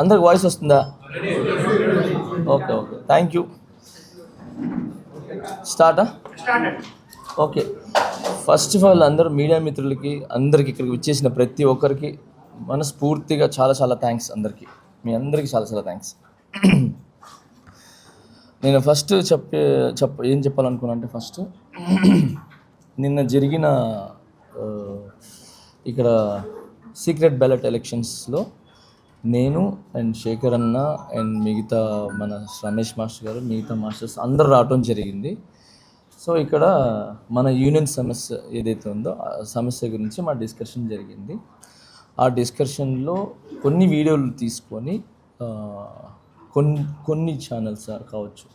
అందరికి వాయిస్ వస్తుందా? Okay okay, thank you. స్టార్టా? ఓకే. ఫస్ట్ ఆఫ్ ఆల్ అందరూ మీడియా మిత్రులకి, అందరికి ఇక్కడికి వచ్చేసిన ప్రతి ఒక్కరికి మనస్ఫూర్తిగా చాలా చాలా థ్యాంక్స్. అందరికీ, మీ అందరికీ చాలా చాలా థ్యాంక్స్. నేను ఫస్ట్ ఏం చెప్పాలనుకున్నా అంటే, ఫస్ట్ నిన్న జరిగిన ఇక్కడ సీక్రెట్ బ్యాలెట్ ఎలక్షన్స్లో నేను అండ్ శేఖర్ అన్న అండ్ మిగతా మన రమేష్ మాస్టర్ గారు, మిగతా మాస్టర్స్ అందరూ రావటం జరిగింది. సో ఇక్కడ మన యూనియన్ సమస్య ఏదైతే ఉందో ఆ సమస్య గురించి మా డిస్కషన్ జరిగింది. ఆ డిస్కషన్లో కొన్ని వీడియోలు తీసుకొని కొన్ని ఛానల్స్ కావచ్చు.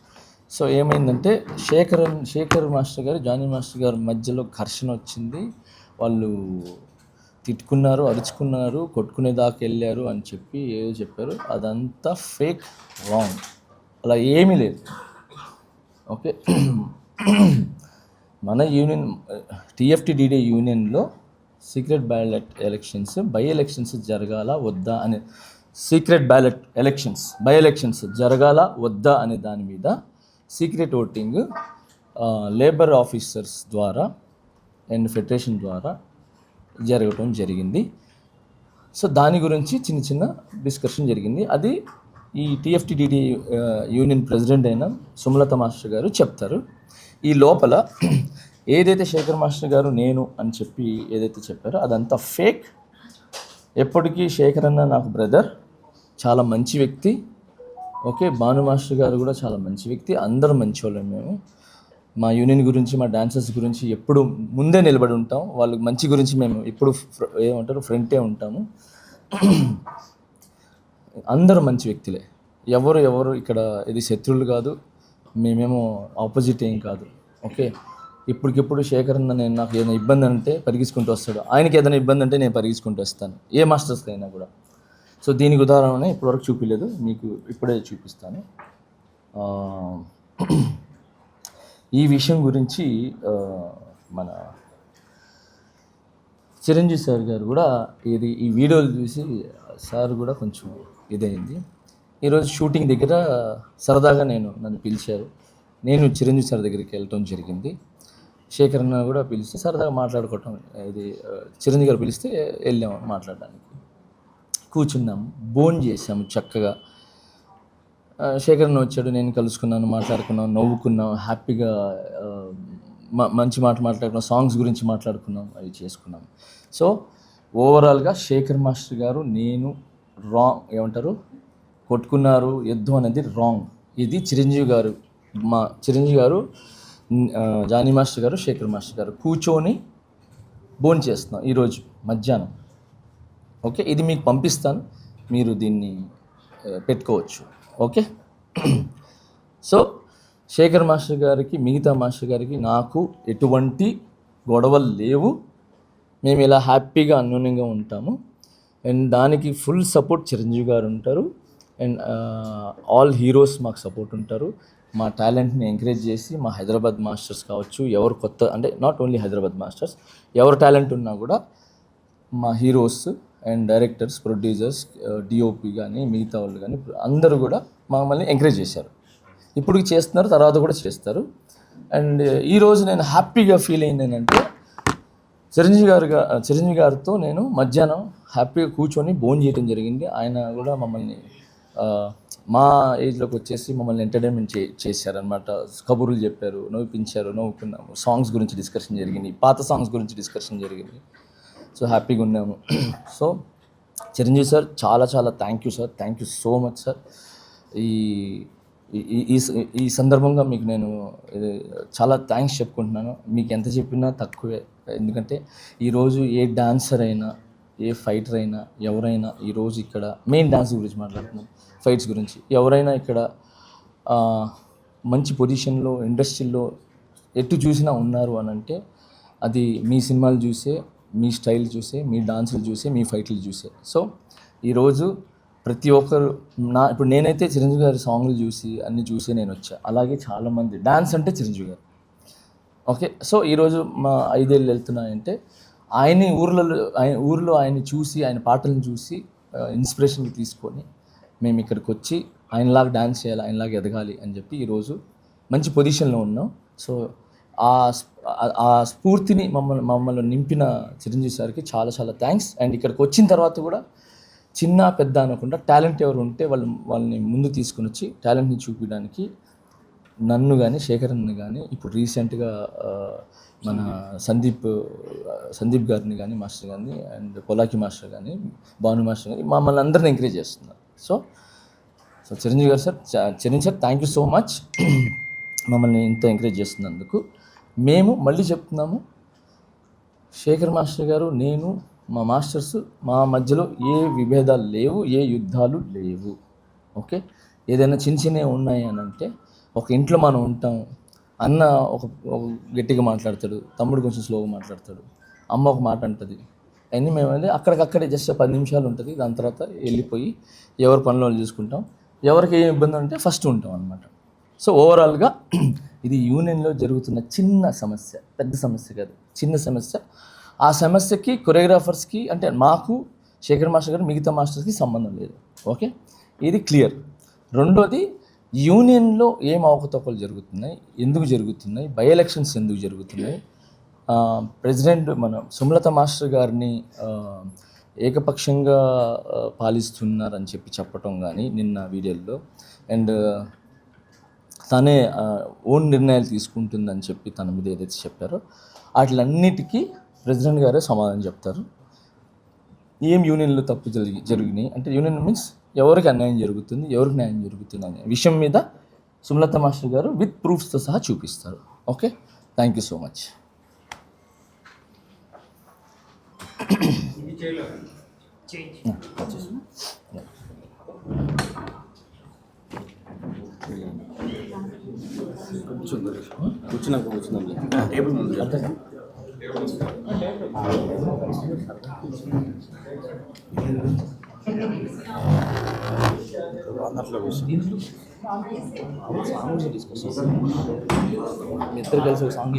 సో ఏమైందంటే శేఖర్ మాస్టర్ గారు, జానీ మాస్టర్ గారు మధ్యలో ఘర్షణ వచ్చింది. వాళ్ళు తిట్టుకున్నారు, అరుచుకున్నారు, కొట్టుకునేదాకా వెళ్ళారు అని చెప్పి ఏదో చెప్పారు. అదంతా ఫేక్, రాంగ్. అలా ఏమీ లేదు. ఓకే, మన యూనియన్ టీఎఫ్టీడీడీ యూనియన్లో secret ballot elections, by elections జరగాల వద్దా అనే secret ballot elections, by elections జరగాల వద్దా అనే దాని మీద సీక్రెట్ ఓటింగ్ లేబర్ ఆఫీసర్స్ ద్వారా అండ్ ఫెడరేషన్ ద్వారా జరగటం జరిగింది. సో దాని గురించి చిన్న చిన్న డిస్కషన్ జరిగింది. అది ఈ టీఎఫ్టీడీడీ యూనియన్ ప్రెసిడెంట్ అయిన సుమలత మాస్టర్ గారు చెప్తారు. ఈ లోపల ఏదైతే శేఖర్ మాస్టర్ గారు నేను అని చెప్పి ఏదైతే చెప్పారో అదంతా ఫేక్. ఎప్పటికీ శేఖర్ అన్న నాకు బ్రదర్, చాలా మంచి వ్యక్తి. ఓకే, భాను మాస్టర్ గారు కూడా చాలా మంచి వ్యక్తి. అందరూ మంచి వాళ్ళం. మేము మా యూనియన్ గురించి, మా డాన్సర్స్ గురించి ఎప్పుడు ముందే నిలబడి ఉంటాం. వాళ్ళ మంచి గురించి మేము ఎప్పుడు ఏమంటారు ఫ్రంటే ఉంటాము. అందరూ మంచి వ్యక్తులే. ఎవరు ఇక్కడ ఇది శత్రువులు కాదు, మేమేమో ఆపోజిట్ ఏం కాదు. ఓకే, ఇప్పటికిప్పుడు శేఖర్ అన్న నేను నాకు ఏదైనా ఇబ్బంది అంటే పరిగెత్తుకుంటూ వస్తాడు, ఆయనకి ఏదైనా ఇబ్బంది అంటే నేను పరిగెత్తుకుంటూ వస్తాను, ఏ మాస్టర్స్కి అయినా కూడా. సో దీనికి ఉదాహరణ ఇప్పటివరకు చూపించలేదు, మీకు ఇప్పుడే చూపిస్తాను. ఈ విషయం గురించి మన చిరంజీవి సార్ గారు కూడా ఈ వీడియోలు చూసి సార్ కూడా కొంచెం ఇదైంది. ఈరోజు షూటింగ్ దగ్గర సరదాగా నన్ను పిలిచారు. నేను చిరంజీవి సార్ దగ్గరికి వెళ్ళటం జరిగింది. శేఖర్ అన్న కూడా పిలిస్తే సరదాగా మాట్లాడుకోవటం, ఇది చిరంజీవి గారు పిలిస్తే వెళ్ళాము మాట్లాడడానికి. కూర్చున్నాము, భోజనం చేసాము చక్కగా. శేఖర్ అన్న వచ్చాడు, నేను కలుసుకున్నాను, మాట్లాడుకున్నాం, నవ్వుకున్నాం, హ్యాపీగా మంచి మాట్లాడుకున్నాం, సాంగ్స్ గురించి మాట్లాడుకున్నాం, అవి చేసుకున్నాం. సో ఓవరాల్గా శేఖర్ మాస్టర్ గారు నేను ఏమంటారు కొట్టుకున్నారు, యుద్ధం అనేది రాంగ్. ఇది చిరంజీవి గారు జానీ మాస్టర్ గారు, శేఖర్ మాస్టర్ గారు కూర్చొని భోజనం చేస్తున్నాం ఈరోజు మధ్యాహ్నం. ఓకే, ఇది మీకు పంపిస్తాను, మీరు దీన్ని పెట్టుకోవచ్చు. ఓకే, సో శేఖర్ మాస్టర్ గారికి, మిగతా మాస్టర్ గారికి నాకు ఎటువంటి గొడవలు లేవు. మేము ఇలా హ్యాపీగా అన్యోన్యంగా ఉంటాము. అండ్ దానికి ఫుల్ సపోర్ట్ చిరంజీవి గారు ఉంటారు. అండ్ ఆల్ హీరోస్ మాకు సపోర్ట్ ఉంటారు. మా టాలెంట్ని ఎంకరేజ్ చేసి మా హైదరాబాద్ మాస్టర్స్ కావచ్చు, ఎవరు కొత్త అంటే నాట్ ఓన్లీ హైదరాబాద్ మాస్టర్స్, ఎవరు టాలెంట్ ఉన్నా కూడా మా heroes and directors, producers, DOP కానీ మిగతా వాళ్ళు కానీ అందరూ కూడా మమ్మల్ని ఎంకరేజ్ చేశారు. ఇప్పుడు చేస్తున్నారు, తర్వాత కూడా చేస్తారు. అండ్ ఈరోజు నేను హ్యాపీగా ఫీల్ అయింది ఏంటంటే, చిరంజీవి గారితో నేను మధ్యాహ్నం హ్యాపీగా కూర్చొని భోజనం చేయడం జరిగింది. ఆయన కూడా మమ్మల్ని మా ఏజ్లోకి వచ్చేసి మమ్మల్ని ఎంటర్టైన్మెంట్ చేశారనమాట. కబుర్లు చెప్పారు, నవ్విపించారు, నవ్వుకున్నాము, సాంగ్స్ గురించి డిస్కషన్ జరిగింది, పాత సాంగ్స్ గురించి డిస్కషన్ జరిగింది. సో హ్యాపీగా ఉన్నాము. సో చిరంజీవి సార్ చాలా చాలా thank you sir, thank you so much sir. ఈ సందర్భంగా మీకు నేను చాలా థ్యాంక్స్ చెప్పుకుంటున్నాను. మీకు ఎంత చెప్పినా తక్కువే. ఎందుకంటే ఈరోజు ఏ డాన్సర్ అయినా, ఏ ఫైటర్ అయినా, ఎవరైనా ఈరోజు ఇక్కడ మెయిన్ డాన్స్ గురించి మాట్లాడుతున్నాం, ఫైట్స్ గురించి, ఎవరైనా ఇక్కడ మంచి పొజిషన్లో ఇండస్ట్రీలో ఎటు చూసినా ఉన్నారు అని అంటే అది మీ సినిమాలు చూసే, మీ స్టైల్ చూసే, మీ డాన్సులు చూసే, మీ ఫైట్లు చూసే. సో ఈరోజు ప్రతి ఒక్కరు ఇప్పుడు నేనైతే చిరంజీవి గారి సాంగ్లు చూసి అన్నీ చూసి నేను వచ్చా. అలాగే చాలామంది డాన్స్ అంటే చిరంజీవి గారు. ఓకే, సో ఈరోజు మా 5 ఏళ్ళు వెళ్తున్నాయంటే ఊర్లో ఆయన్ని చూసి ఆయన పాటలను చూసి ఇన్స్పిరేషన్ తీసుకొని మేము ఇక్కడికి వచ్చి ఆయనలాగా డాన్స్ చేయాలి, ఆయనలాగా ఎదగాలి అని చెప్పి ఈరోజు మంచి పొజిషన్లో ఉన్నాం. సో ఆ స్ఫూర్తిని మమ్మల్ని నింపిన చిరంజీవి సార్కి చాలా చాలా థ్యాంక్స్. అండ్ ఇక్కడికి వచ్చిన తర్వాత కూడా చిన్న పెద్ద అనకుండా టాలెంట్ ఎవరు ఉంటే వాళ్ళని ముందు తీసుకుని వచ్చి టాలెంట్ని చూపించడానికి నన్ను కానీ శేఖరన్ని కానీ ఇప్పుడు రీసెంట్గా మన సందీప్ గారిని కానీ మాస్టర్ కానీ అండ్ పొలాకి మాస్టర్ కానీ భాను మాస్టర్ కానీ మమ్మల్ని అందరిని ఎంకరేజ్ చేస్తున్నారు. సో చిరంజీవి గారు sir, Chiranjeevi sir thank you so much మమ్మల్ని ఇంత ఎంకరేజ్ చేస్తున్నందుకు. మేము మళ్ళీ చెప్తున్నాము, శేఖర్ మాస్టర్ గారు, నేను, మా మాస్టర్స్, మా మధ్యలో ఏ విభేదాలు లేవు, ఏ యుద్ధాలు లేవు. ఓకే, ఏదైనా చిన్నవి ఉన్నాయి అని అంటే ఒక ఇంట్లో మనం ఉంటాం, అన్న ఒక గట్టిగా మాట్లాడతాడు, తమ్ముడు కొంచెం స్లోగా మాట్లాడతాడు, అమ్మ ఒక మాట అంటుంది, అన్నీ మేమైతే అక్కడికక్కడే జస్ట్ 10 నిమిషాలు ఉంటుంది. దాని తర్వాత వెళ్ళిపోయి ఎవరి పనులు వాళ్ళు చూసుకుంటాం. ఎవరికి ఏం ఇబ్బంది ఉంటే ఫస్ట్ ఉంటాం అనమాట. సో ఓవరాల్గా ఇది యూనియన్లో జరుగుతున్న చిన్న సమస్య, పెద్ద సమస్య కాదు, చిన్న సమస్య. ఆ సమస్యకి కొరియోగ్రాఫర్స్కి అంటే మాకు, శేఖర్ మాస్టర్ గారు, మిగతా మాస్టర్స్కి సంబంధం లేదు. ఓకే, ఇది క్లియర్. రెండోది, యూనియన్లో ఏం అవకతవకలు జరుగుతున్నాయి, ఎందుకు జరుగుతున్నాయి, బై ఎలక్షన్స్ ఎందుకు జరుగుతున్నాయి, ప్రెసిడెంట్ మన సుమలత మాస్టర్ గారిని ఏకపక్షంగా పాలిస్తున్నారని చెప్పటం కానీ నిన్న వీడియోలో, అండ్ తనే ఓన్ నిర్ణయాలు తీసుకుంటుందని చెప్పి తన మీద ఏదైతే చెప్పారో వాటిలన్నిటికీ ప్రెసిడెంట్ గారే సమాధానం చెప్తారు. ఏం యూనియన్లో తప్పు జరిగినాయి అంటే, యూనియన్ మీన్స్ ఎవరికి అన్యాయం జరుగుతుంది, ఎవరికి న్యాయం జరుగుతుంది అనే విషయం మీద సుమలత మాస్టర్ గారు విత్ ప్రూఫ్స్తో సహా చూపిస్తారు. Okay, thank you so much. కూర్చున్నాం టేబుల్ ముందు సాంగ్ కలిసి ఒక సాంగ్